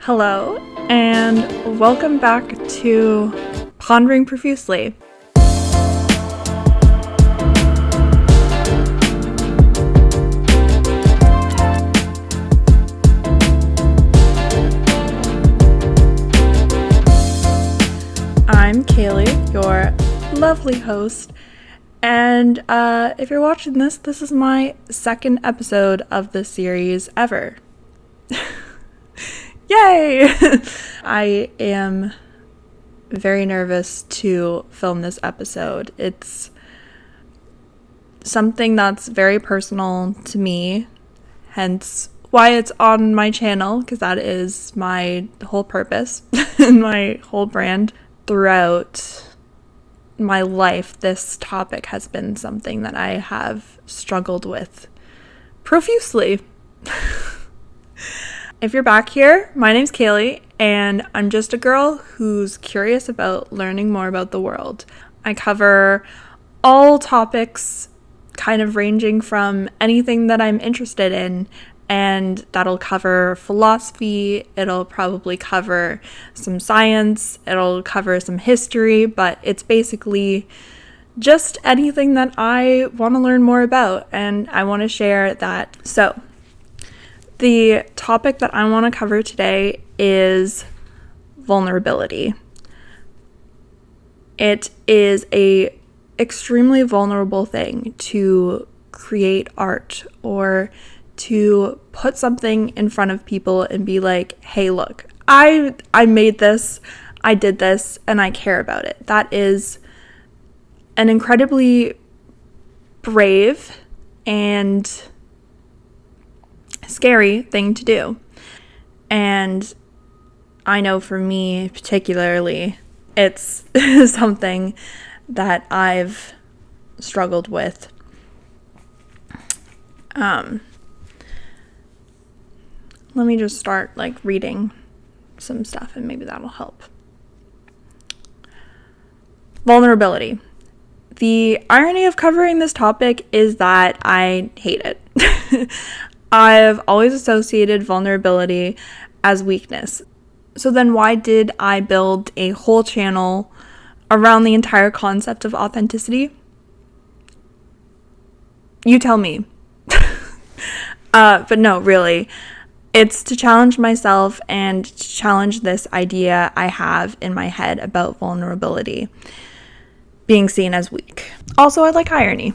Hello, and welcome back to Pondering Profusely. I'm Kaylee, your lovely host, and if you're watching this is my second episode of the series ever. Yay! I am very nervous to film this episode. It's something that's very personal to me, hence why it's on my channel, because that is my whole purpose and my whole brand. Throughout my life, this topic has been something that I have struggled with profusely. If you're back here, my name's Kaylee, and I'm just a girl who's curious about learning more about the world. I cover all topics, kind of ranging from anything that I'm interested in, and that'll cover philosophy, it'll probably cover some science, it'll cover some history, but it's basically just anything that I want to learn more about, and I want to share that. So, the topic that I want to cover today is vulnerability. It is a extremely vulnerable thing to create art or to put something in front of people and be like, hey, look, I made this, I did this, and I care about it. That is an incredibly brave and scary thing to do. And I know for me particularly, it's something that I've struggled with. Let me just start reading some stuff and maybe that'll help. Vulnerability. The irony of covering this topic is that I hate it. I've always associated vulnerability as weakness. So then why did I build a whole channel around the entire concept of authenticity? You tell me. But no, really. It's to challenge myself and to challenge this idea I have in my head about vulnerability being seen as weak. Also, I like irony.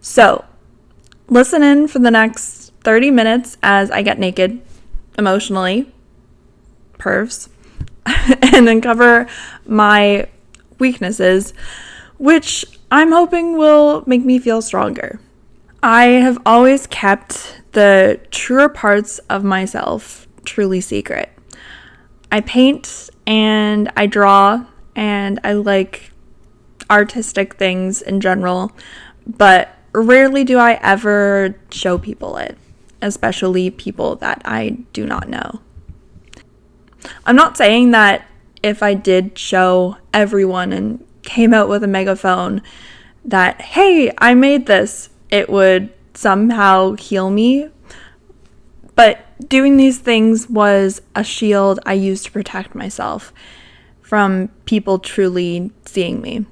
So, listen in for the next 30 minutes as I get naked, emotionally, pervs, and then cover my weaknesses, which I'm hoping will make me feel stronger. I have always kept the truer parts of myself truly secret. I paint and I draw and I like artistic things in general, but rarely do I ever show people it, especially people that I do not know. I'm not saying that if I did show everyone and came out with a megaphone that, hey, I made this, it would somehow heal me. But doing these things was a shield I used to protect myself from people truly seeing me.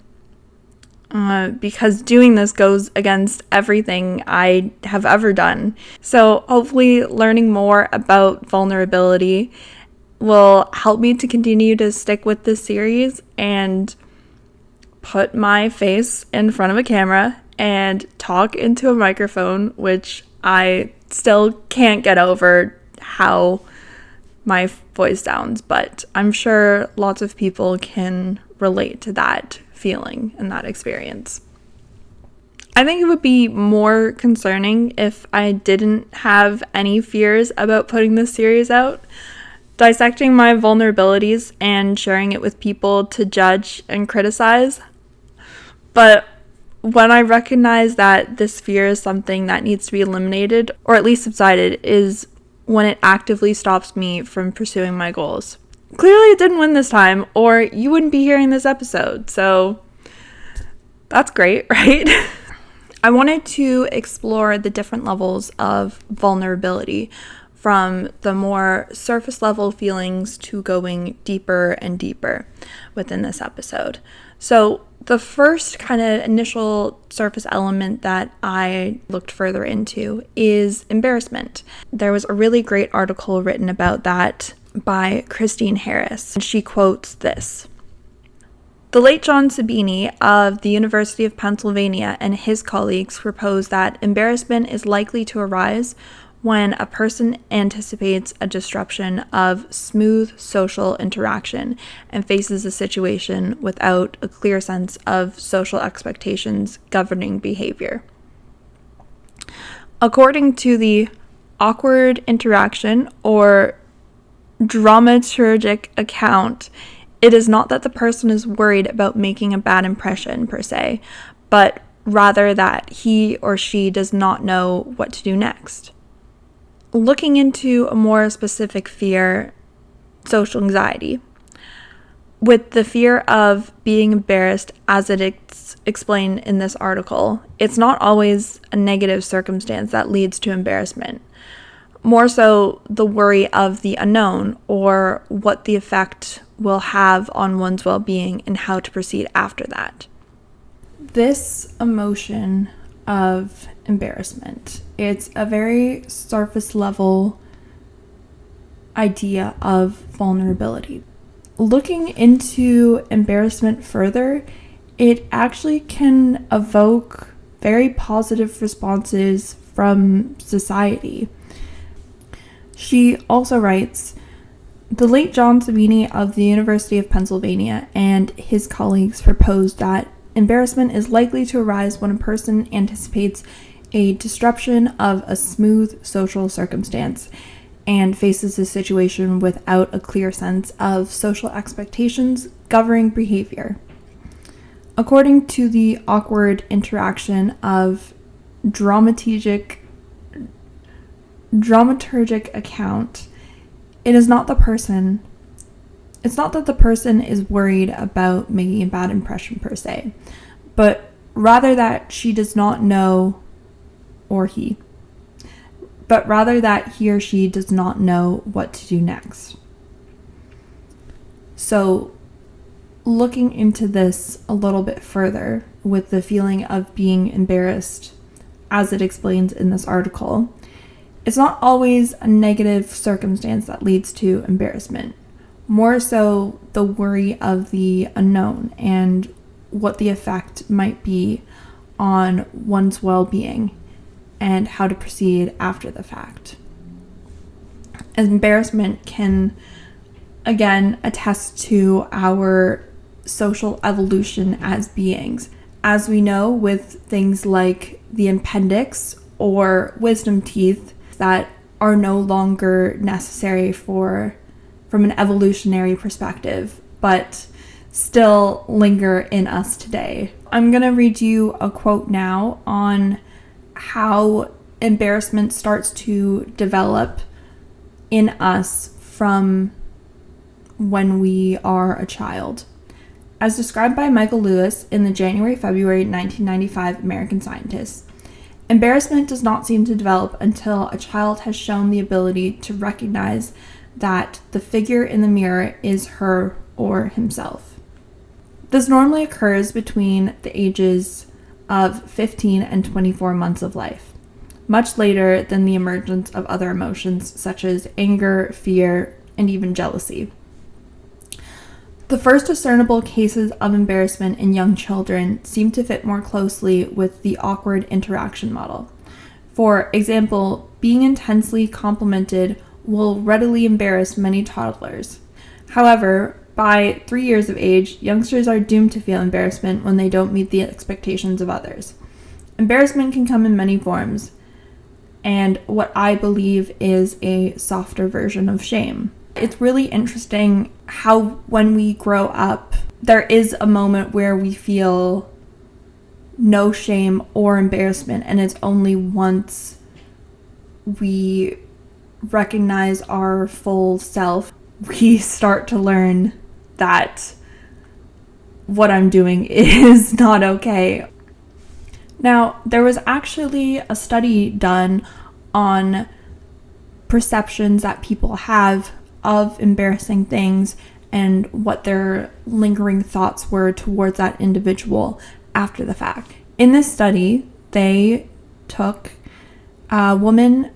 Because doing this goes against everything I have ever done. So hopefully learning more about vulnerability will help me to continue to stick with this series and put my face in front of a camera and talk into a microphone, which I still can't get over how my voice sounds, but I'm sure lots of people can relate to that feeling and that experience. I think it would be more concerning if I didn't have any fears about putting this series out, dissecting my vulnerabilities and sharing it with people to judge and criticize. But when I recognize that this fear is something that needs to be eliminated, or at least subsided, is when it actively stops me from pursuing my goals. Clearly it didn't win this time, or you wouldn't be hearing this episode, so that's great, right? I wanted to explore the different levels of vulnerability from the more surface level feelings to going deeper and deeper within this episode. So the first kind of initial surface element that I looked further into is embarrassment. There was a really great article written about that by Christine Harris, and she quotes this. The late John Sabini of the University of Pennsylvania and his colleagues propose that embarrassment is likely to arise when a person anticipates a disruption of smooth social interaction and faces a situation without a clear sense of social expectations governing behavior. According to the awkward interaction or dramaturgic account, it is not that the person is worried about making a bad impression per se, but rather that he or she does not know what to do next. Looking into a more specific fear, social anxiety. With the fear of being embarrassed, as it's explained in this article, it's not always a negative circumstance that leads to embarrassment. More so the worry of the unknown or what the effect will have on one's well-being and how to proceed after that. This emotion of embarrassment, it's a very surface level idea of vulnerability. Looking into embarrassment further, it actually can evoke very positive responses from society. She also writes, the late John Sabini of the University of Pennsylvania and his colleagues proposed that embarrassment is likely to arise when a person anticipates a disruption of a smooth social circumstance and faces a situation without a clear sense of social expectations governing behavior. According to the awkward interaction of dramaturgic account, it's not that the person is worried about making a bad impression per se, but rather that he or she does not know what to do next. So, looking into this a little bit further with the feeling of being embarrassed, as it explains in this article, it's not always a negative circumstance that leads to embarrassment. More so the worry of the unknown and what the effect might be on one's well-being and how to proceed after the fact. Embarrassment can, again, attest to our social evolution as beings. As we know, with things like the appendix or wisdom teeth that are no longer necessary from an evolutionary perspective, but still linger in us today. I'm going to read you a quote now on how embarrassment starts to develop in us from when we are a child. As described by Michael Lewis in the January-February 1995 American Scientist, embarrassment does not seem to develop until a child has shown the ability to recognize that the figure in the mirror is her or himself. This normally occurs between the ages of 15 and 24 months of life, much later than the emergence of other emotions such as anger, fear, and even jealousy. The first discernible cases of embarrassment in young children seem to fit more closely with the awkward interaction model. For example, being intensely complimented will readily embarrass many toddlers. However, by 3 years of age, youngsters are doomed to feel embarrassment when they don't meet the expectations of others. Embarrassment can come in many forms, and what I believe is a softer version of shame. It's really interesting how when we grow up, there is a moment where we feel no shame or embarrassment, and it's only once we recognize our full self, we start to learn that what I'm doing is not okay. Now, there was actually a study done on perceptions that people have of embarrassing things and what their lingering thoughts were towards that individual after the fact. In this study, they took a woman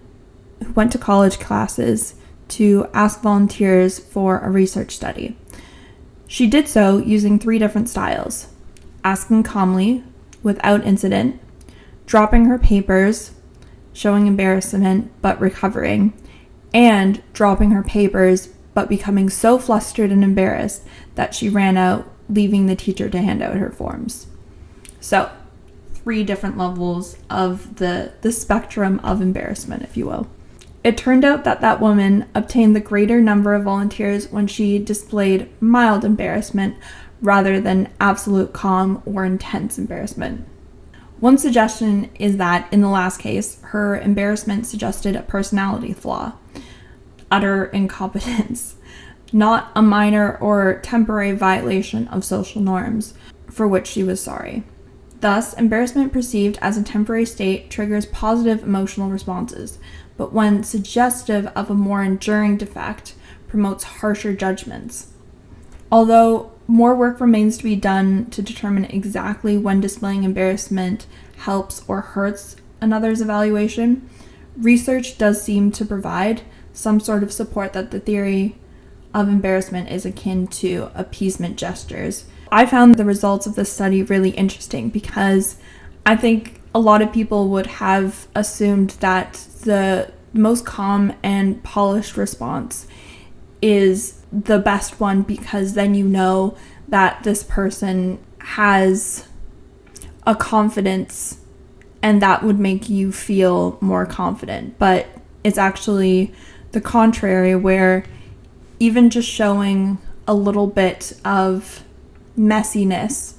who went to college classes to ask volunteers for a research study. She did so using 3 different styles: asking calmly, without incident, dropping her papers, showing embarrassment but recovering, and dropping her papers but becoming so flustered and embarrassed that she ran out, leaving the teacher to hand out her forms. So, 3 different levels of the spectrum of embarrassment, if you will. It turned out that that woman obtained the greater number of volunteers when she displayed mild embarrassment rather than absolute calm or intense embarrassment. One suggestion is that in the last case, her embarrassment suggested a personality flaw, utter incompetence, not a minor or temporary violation of social norms for which she was sorry. Thus, embarrassment perceived as a temporary state triggers positive emotional responses, but when suggestive of a more enduring defect, promotes harsher judgments. Although more work remains to be done to determine exactly when displaying embarrassment helps or hurts another's evaluation, research does seem to provide some sort of support that the theory of embarrassment is akin to appeasement gestures. I found the results of this study really interesting because I think a lot of people would have assumed that the most calm and polished response is the best one, because then you know that this person has a confidence and that would make you feel more confident. But it's actually the contrary, where even just showing a little bit of messiness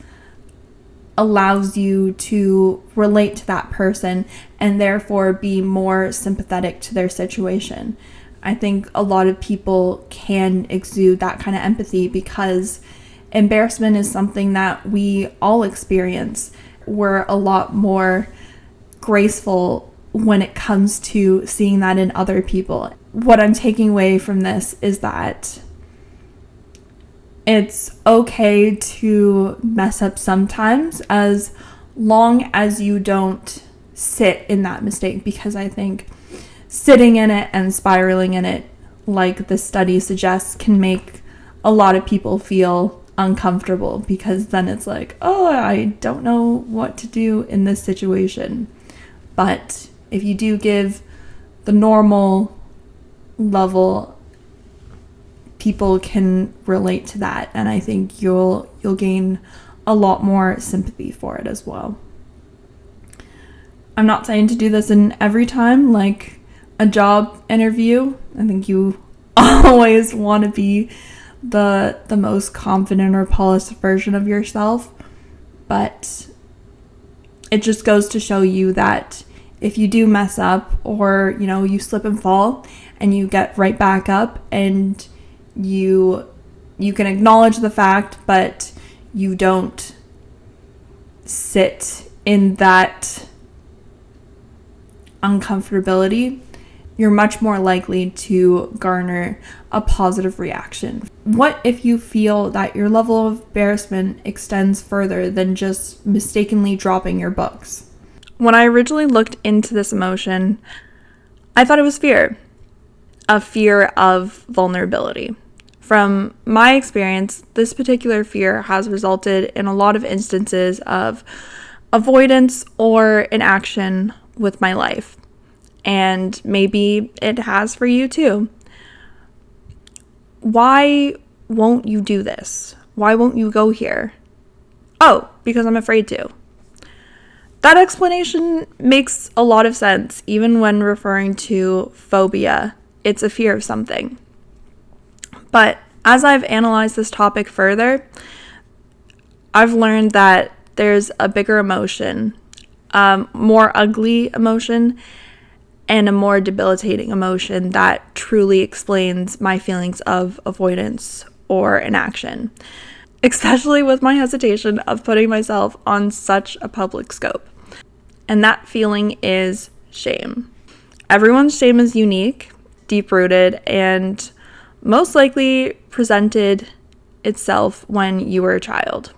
allows you to relate to that person and therefore be more sympathetic to their situation. I think a lot of people can exude that kind of empathy because embarrassment is something that we all experience. We're a lot more graceful when it comes to seeing that in other people. What I'm taking away from this is that it's okay to mess up sometimes as long as you don't sit in that mistake, because I think sitting in it and spiraling in it, like the study suggests, can make a lot of people feel uncomfortable, because then it's like, oh, I don't know what to do in this situation. But if you do give the normal level, people can relate to that, and I think you'll gain a lot more sympathy for it as well. I'm not saying to do this in every time, like a job interview. I think you always want to be the most confident or polished version of yourself, but it just goes to show you that if you do mess up, or you slip and fall and you get right back up and you can acknowledge the fact, but you don't sit in that uncomfortability, you're much more likely to garner a positive reaction. What if you feel that your level of embarrassment extends further than just mistakenly dropping your books? When I originally looked into this emotion, I thought it was fear. A fear of vulnerability. From my experience, this particular fear has resulted in a lot of instances of avoidance or inaction with my life. And maybe it has for you too. Why won't you do this? Why won't you go here? Oh, because I'm afraid to. That explanation makes a lot of sense, even when referring to phobia. It's a fear of something. But as I've analyzed this topic further, I've learned that there's a bigger emotion, more ugly emotion, and a more debilitating emotion that truly explains my feelings of avoidance or inaction, especially with my hesitation of putting myself on such a public scope. And that feeling is shame. Everyone's shame is unique, deep-rooted and most likely presented itself when you were a child.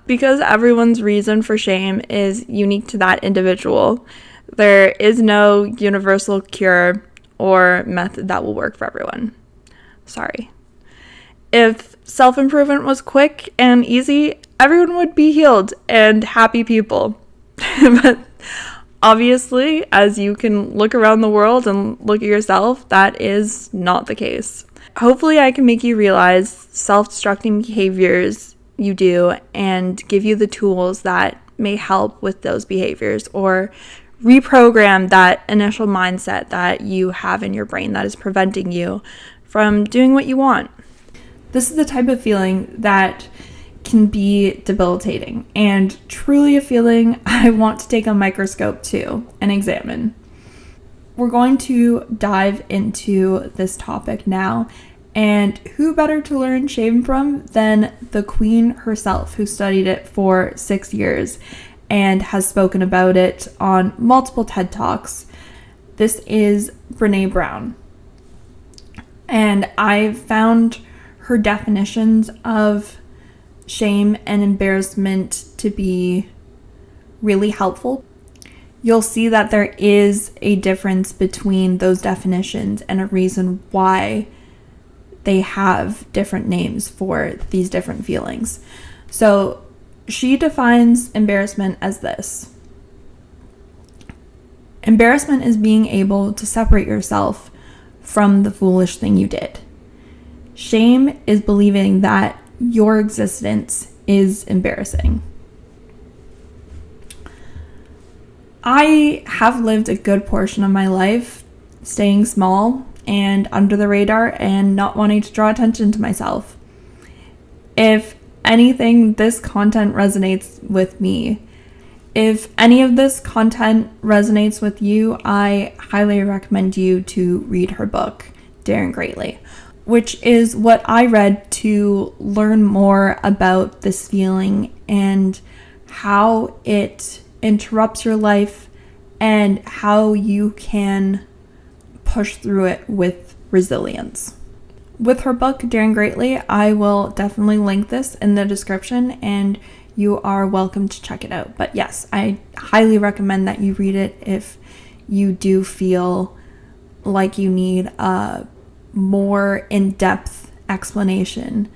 Because everyone's reason for shame is unique to that individual, there is no universal cure or method that will work for everyone. Sorry. If self-improvement was quick and easy, everyone would be healed and happy people. But obviously, as you can look around the world and look at yourself, that is not the case. Hopefully, I can make you realize self-destructing behaviors you do and give you the tools that may help with those behaviors, or reprogram that initial mindset that you have in your brain that is preventing you from doing what you want. This is the type of feeling that can be debilitating and truly a feeling I want to take a microscope to and examine. We're going to dive into this topic now, and who better to learn shame from than the Queen herself, who studied it for 6 years and has spoken about it on multiple TED Talks. This is Brené Brown. And I found her definitions of shame and embarrassment to be really helpful. You'll see that there is a difference between those definitions and a reason why they have different names for these different feelings. So she defines embarrassment as this. Embarrassment is being able to separate yourself from the foolish thing you did. Shame is believing that your existence is embarrassing. I have lived a good portion of my life staying small and under the radar and not wanting to draw attention to myself. If anything, this content resonates with me. If any of this content resonates with you, I highly recommend you to read her book, Daring Greatly, which is what I read to learn more about this feeling and how it interrupts your life and how you can push through it with resilience. With her book, Daring Greatly, I will definitely link this in the description and you are welcome to check it out. But yes, I highly recommend that you read it if you do feel like you need a more in-depth explanation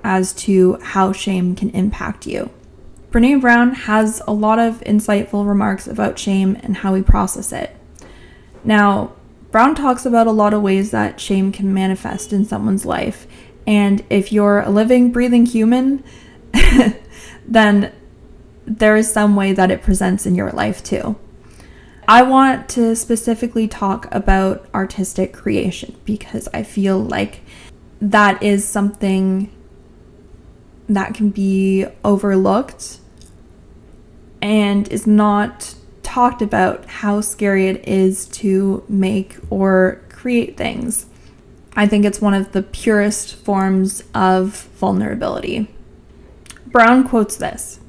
as to how shame can impact you. Brené Brown has a lot of insightful remarks about shame and how we process it. Now, Brown talks about a lot of ways that shame can manifest in someone's life, and if you're a living, breathing human, then there is some way that it presents in your life too. I want to specifically talk about artistic creation because I feel like that is something that can be overlooked and is not talked about how scary it is to make or create things. I think it's one of the purest forms of vulnerability. Brown quotes this: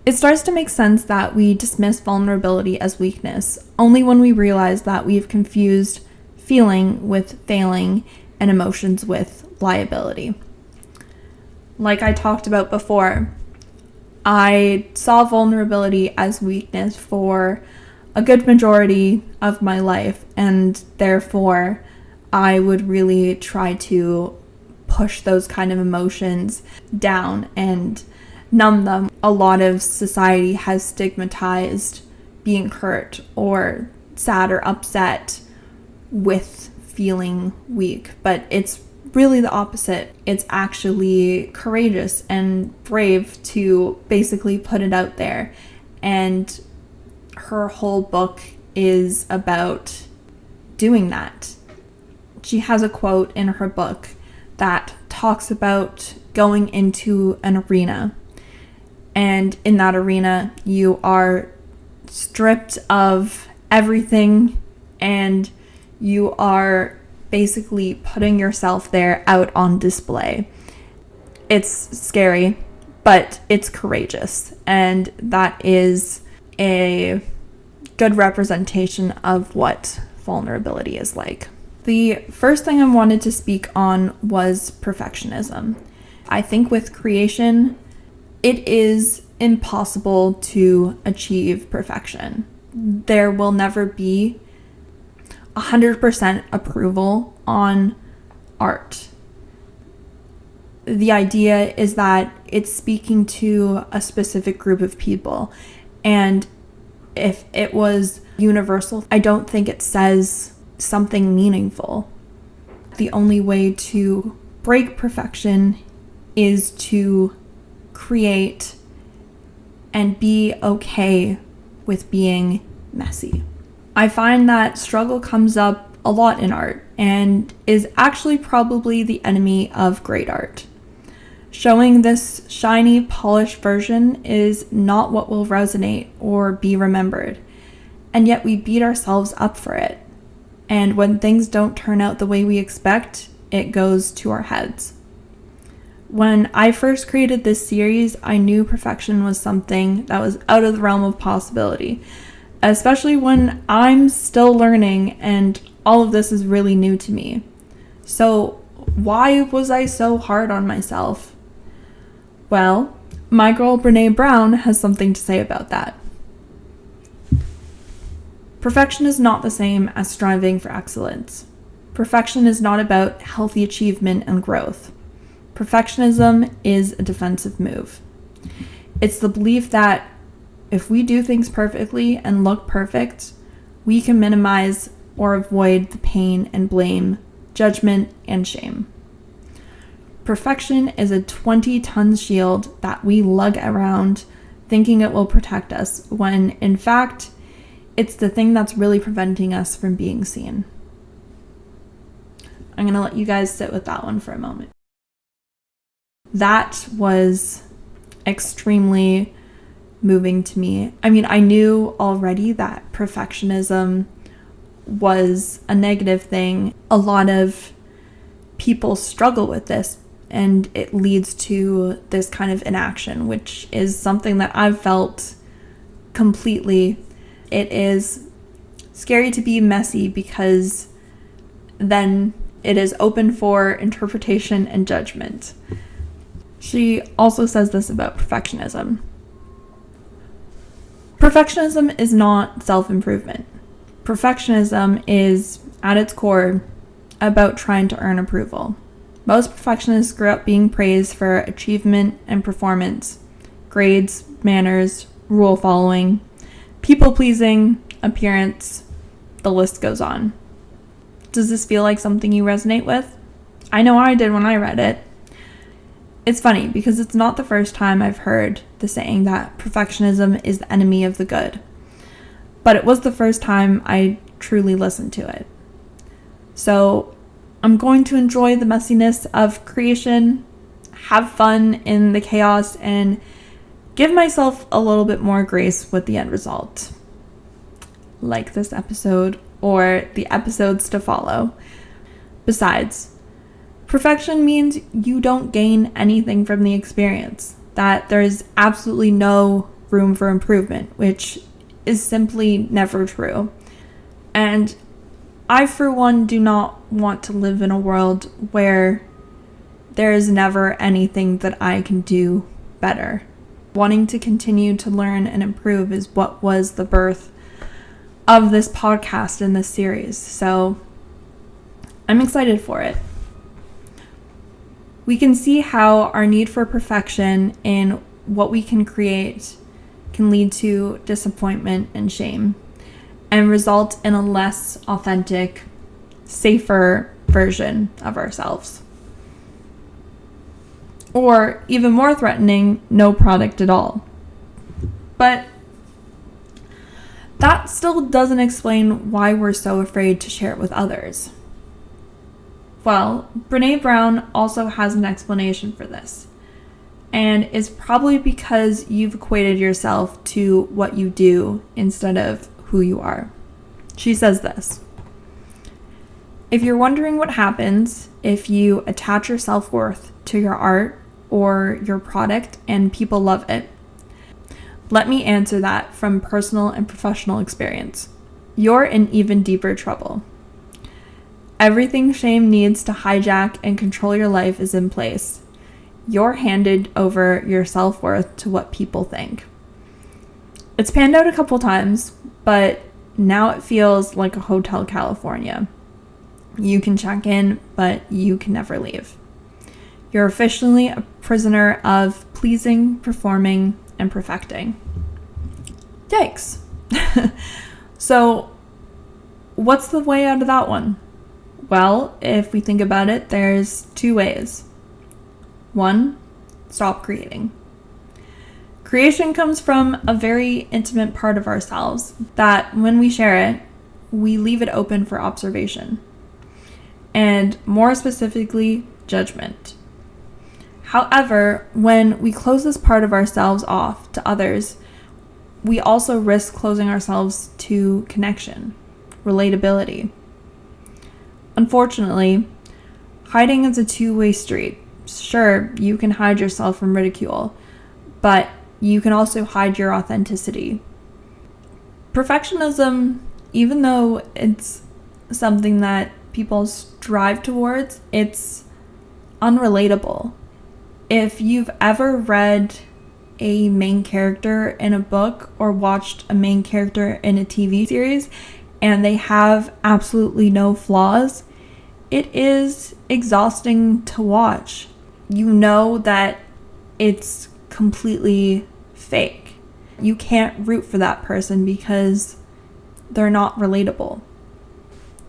"It starts to make sense that we dismiss vulnerability as weakness only when we realize that we've confused feeling with failing and emotions with liability." Like I talked about before, I saw vulnerability as weakness for a good majority of my life, and therefore I would really try to push those kind of emotions down and numb them. A lot of society has stigmatized being hurt or sad or upset with feeling weak, but it's really the opposite. It's actually courageous and brave to basically put it out there. And her whole book is about doing that. She has a quote in her book that talks about going into an arena. And in that arena, you are stripped of everything and you are basically putting yourself there out on display. It's scary, but it's courageous, and that is a good representation of what vulnerability is like. The first thing I wanted to speak on was perfectionism. I think with creation, it is impossible to achieve perfection. There will never be 100% approval on art. The idea is that it's speaking to a specific group of people, and if it was universal, I don't think it says something meaningful. The only way to break perfection is to create and be okay with being messy. I find that struggle comes up a lot in art and is actually probably the enemy of great art. Showing this shiny, polished version is not what will resonate or be remembered, and yet we beat ourselves up for it. And when things don't turn out the way we expect, it goes to our heads. When I first created this series, I knew perfection was something that was out of the realm of possibility, especially when I'm still learning and all of this is really new to me. So why was I so hard on myself? Well, my girl Brene Brown has something to say about that. Perfection is not the same as striving for excellence. Perfection is not about healthy achievement and growth. Perfectionism is a defensive move. It's the belief that if we do things perfectly and look perfect, we can minimize or avoid the pain and blame, judgment and shame. Perfection is a 20-ton shield that we lug around thinking it will protect us, when in fact, it's the thing that's really preventing us from being seen. I'm going to let you guys sit with that one for a moment. That was extremely moving to me. I mean, I knew already that perfectionism was a negative thing. A lot of people struggle with this, and it leads to this kind of inaction, which is something that I've felt completely. It is scary to be messy because then it is open for interpretation and judgment. She also says this about perfectionism. Perfectionism is not self-improvement. Perfectionism is, at its core, about trying to earn approval. Most perfectionists grew up being praised for achievement and performance, grades, manners, rule following, people-pleasing, appearance, the list goes on. Does this feel like something you resonate with? I know I did when I read it. It's funny because it's not the first time I've heard the saying that perfectionism is the enemy of the good, but it was the first time I truly listened to it. So I'm going to enjoy the messiness of creation, have fun in the chaos, and give myself a little bit more grace with the end result. Like this episode or the episodes to follow. Besides, perfection means you don't gain anything from the experience, that there is absolutely no room for improvement, which is simply never true. And I, for one, do not want to live in a world where there is never anything that I can do better. Wanting to continue to learn and improve is what was the birth of this podcast and this series. So I'm excited for it. We can see how our need for perfection in what we can create can lead to disappointment and shame, and result in a less authentic, safer version of ourselves. Or even more threatening, no product at all. But that still doesn't explain why we're so afraid to share it with others. Well, Brene Brown also has an explanation for this, and it's probably because you've equated yourself to what you do instead of who you are. She says this: if you're wondering what happens if you attach your self-worth to your art or your product and people love it, let me answer that from personal and professional experience. You're in even deeper trouble. Everything shame needs to hijack and control your life is in place. You're handed over your self-worth to what people think. It's panned out a couple times, but now it feels like a Hotel California. You can check in, but you can never leave. You're officially a prisoner of pleasing, performing, and perfecting. Yikes. So, what's the way out of that one? Well, if we think about it, there's two ways. One, stop creating. Creation comes from a very intimate part of ourselves that when we share it, we leave it open for observation. And more specifically, judgment. However, when we close this part of ourselves off to others, we also risk closing ourselves to connection, relatability. Unfortunately, hiding is a two-way street. Sure, you can hide yourself from ridicule, but you can also hide your authenticity. Perfectionism, even though it's something that people strive towards, it's unrelatable. If you've ever read a main character in a book or watched a main character in a TV series and they have absolutely no flaws, it is exhausting to watch. You know that it's completely fake. You can't root for that person because they're not relatable.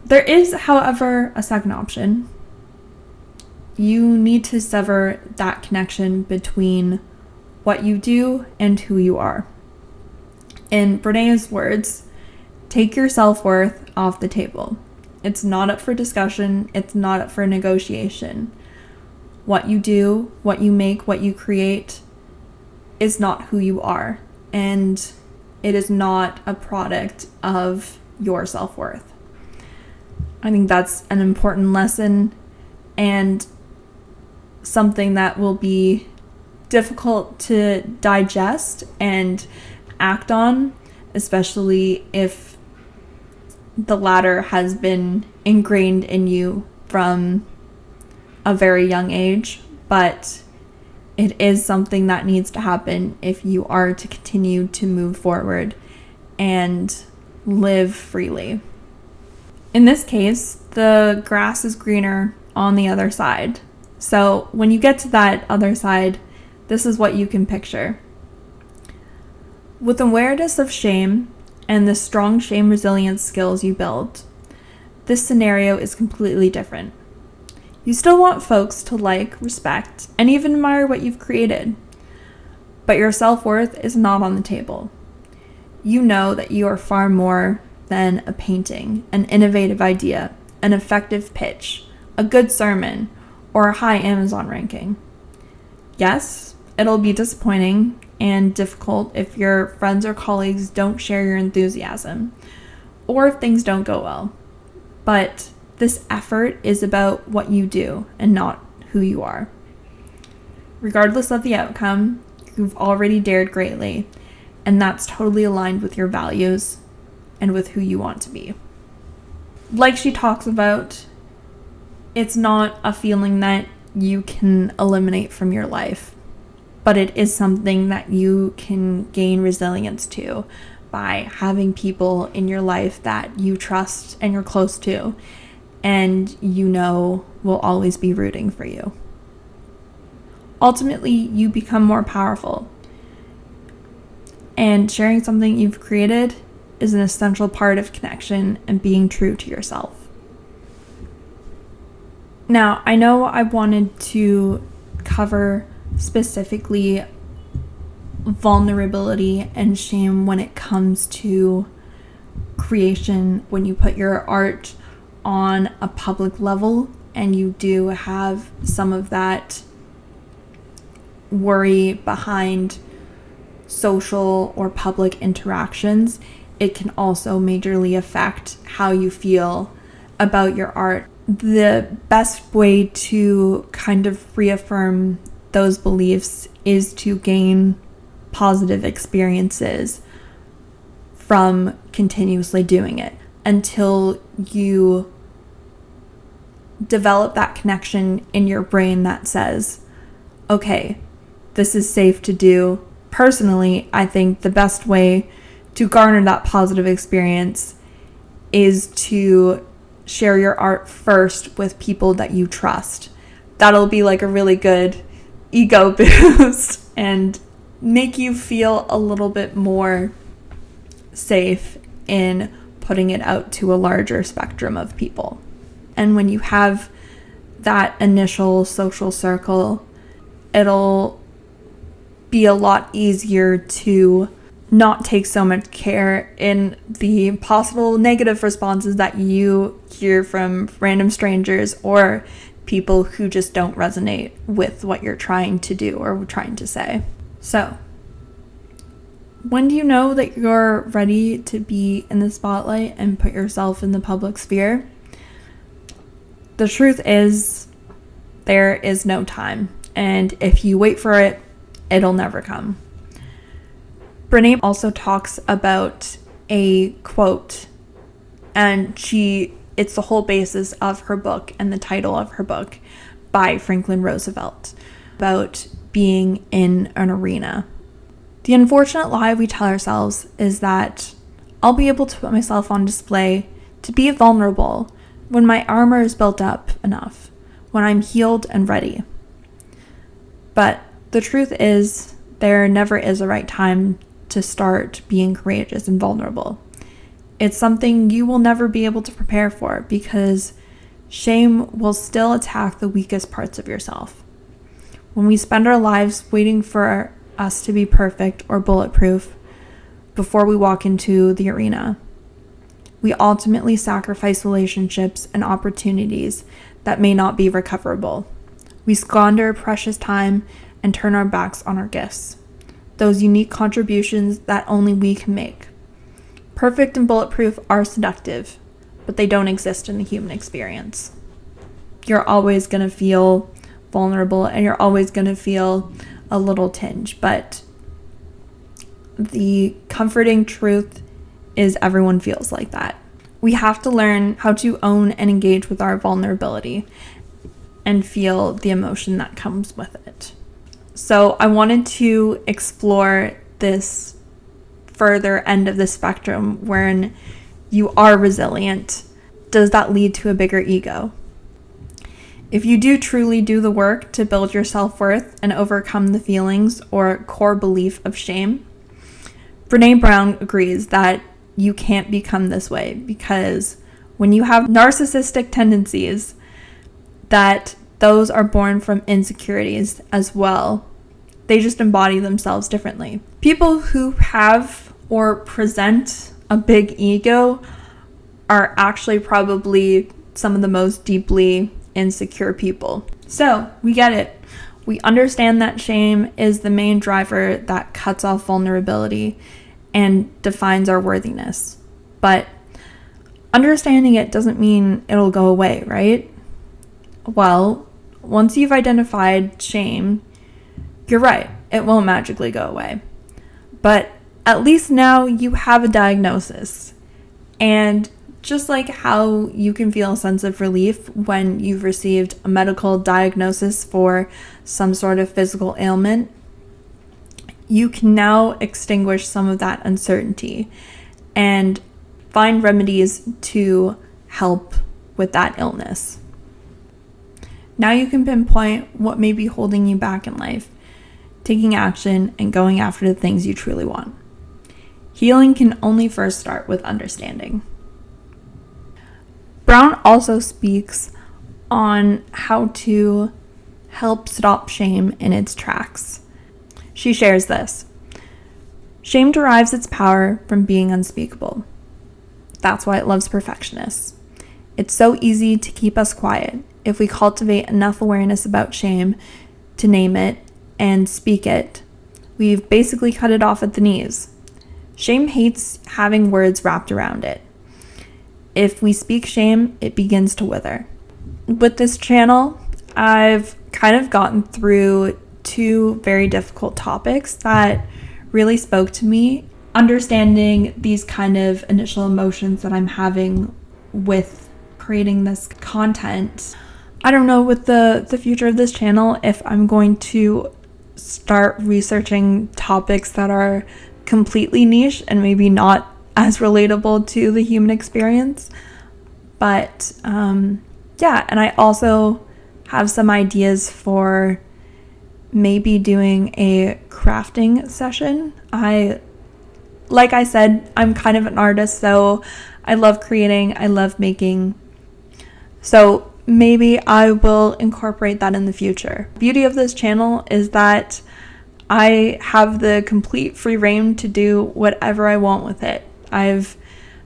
There is, however, a second option. You need to sever that connection between what you do and who you are. In Brené's words, take your self-worth off the table. It's not up for discussion. It's not up for negotiation. What you do, what you make, what you create is not who you are. And it is not a product of your self-worth. I think that's an important lesson and something that will be difficult to digest and act on, especially if the latter has been ingrained in you from a very young age. But it is something that needs to happen if you are to continue to move forward and live freely. In this case, the grass is greener on the other side. So when you get to that other side, this is what you can picture. With awareness of shame and the strong shame resilience skills you build, this scenario is completely different. You still want folks to like, respect, and even admire what you've created, but your self-worth is not on the table. You know that you are far more than a painting, an innovative idea, an effective pitch, a good sermon, or a high Amazon ranking. Yes, it'll be disappointing and difficult if your friends or colleagues don't share your enthusiasm, or if things don't go well. But this effort is about what you do and not who you are. Regardless of the outcome, you've already dared greatly, and that's totally aligned with your values and with who you want to be. Like she talks about, it's not a feeling that you can eliminate from your life, but it is something that you can gain resilience to by having people in your life that you trust and you're close to, and you know will always be rooting for you. Ultimately, you become more powerful, and sharing something you've created is an essential part of connection and being true to yourself. Now, I know I wanted to cover specifically vulnerability and shame when it comes to creation, when you put your art on a public level and you do have some of that worry behind social or public interactions. It can also majorly affect how you feel about your art. The best way to kind of reaffirm those beliefs is to gain positive experiences from continuously doing it until you develop that connection in your brain that says, okay, this is safe to do. Personally, I think the best way to garner that positive experience is to share your art first with people that you trust. That'll be like a really good ego boost and make you feel a little bit more safe in putting it out to a larger spectrum of people. And when you have that initial social circle, it'll be a lot easier to not take so much care in the possible negative responses that you hear from random strangers or people who just don't resonate with what you're trying to do or trying to say. So, when do you know that you're ready to be in the spotlight and put yourself in the public sphere? The truth is, there is no time. And if you wait for it, it'll never come. Brene also talks about a quote, and it's the whole basis of her book and the title of her book by Franklin Roosevelt about being in an arena. The unfortunate lie we tell ourselves is that I'll be able to put myself on display to be vulnerable when my armor is built up enough, when I'm healed and ready. But the truth is, there never is a right time to start being courageous and vulnerable. It's something you will never be able to prepare for because shame will still attack the weakest parts of yourself. When we spend our lives waiting for us to be perfect or bulletproof before we walk into the arena, we ultimately sacrifice relationships and opportunities that may not be recoverable. We squander precious time and turn our backs on our gifts, those unique contributions that only we can make. Perfect and bulletproof are seductive, but they don't exist in the human experience. You're always going to feel vulnerable and you're always going to feel a little tinge, but the comforting truth is everyone feels like that. We have to learn how to own and engage with our vulnerability and feel the emotion that comes with it. So I wanted to explore this further end of the spectrum wherein you are resilient. Does that lead to a bigger ego? If you do truly do the work to build your self-worth and overcome the feelings or core belief of shame, Brene Brown agrees that you can't become this way because when you have narcissistic tendencies, that those are born from insecurities as well. They just embody themselves differently. People who have or present a big ego are actually probably some of the most deeply insecure people. So we get it. We understand that shame is the main driver that cuts off vulnerability and defines our worthiness. But understanding it doesn't mean it'll go away, right? Well, once you've identified shame, you're right, it won't magically go away. But at least now you have a diagnosis. And just like how you can feel a sense of relief when you've received a medical diagnosis for some sort of physical ailment, you can now extinguish some of that uncertainty and find remedies to help with that illness. Now you can pinpoint what may be holding you back in life, taking action and going after the things you truly want. Healing can only first start with understanding. Brown also speaks on how to help stop shame in its tracks. She shares this. Shame derives its power from being unspeakable. That's why it loves perfectionists. It's so easy to keep us quiet if we cultivate enough awareness about shame to name it and speak it. We've basically cut it off at the knees. Shame hates having words wrapped around it. If we speak shame, it begins to wither. With this channel, I've kind of gotten through two very difficult topics that really spoke to me. Understanding these kind of initial emotions that I'm having with creating this content, I don't know with the future of this channel if I'm going to start researching topics that are completely niche and maybe not as relatable to the human experience. But yeah, and I also have some ideas for maybe doing a crafting session. Like I said, I'm kind of an artist, so I love creating, I love making. So maybe I will incorporate that in the future. The beauty of this channel is that I have the complete free reign to do whatever I want with it. I've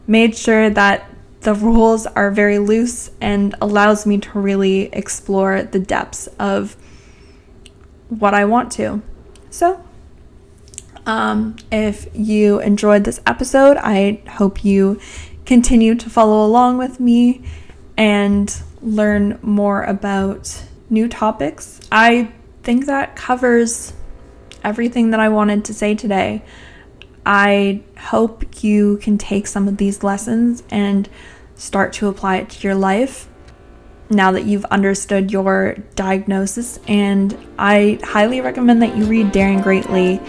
made sure that the rules are very loose and allows me to really explore the depths of what I want to. So, if you enjoyed this episode, I hope you continue to follow along with me and learn more about new topics. I think that covers everything that I wanted to say today. I hope you can take some of these lessons and start to apply it to your life now that you've understood your diagnosis. And I highly recommend that you read Daring Greatly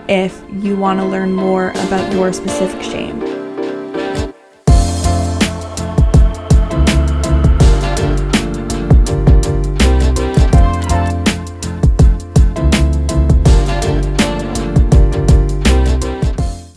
if you want to learn more about your specific shame.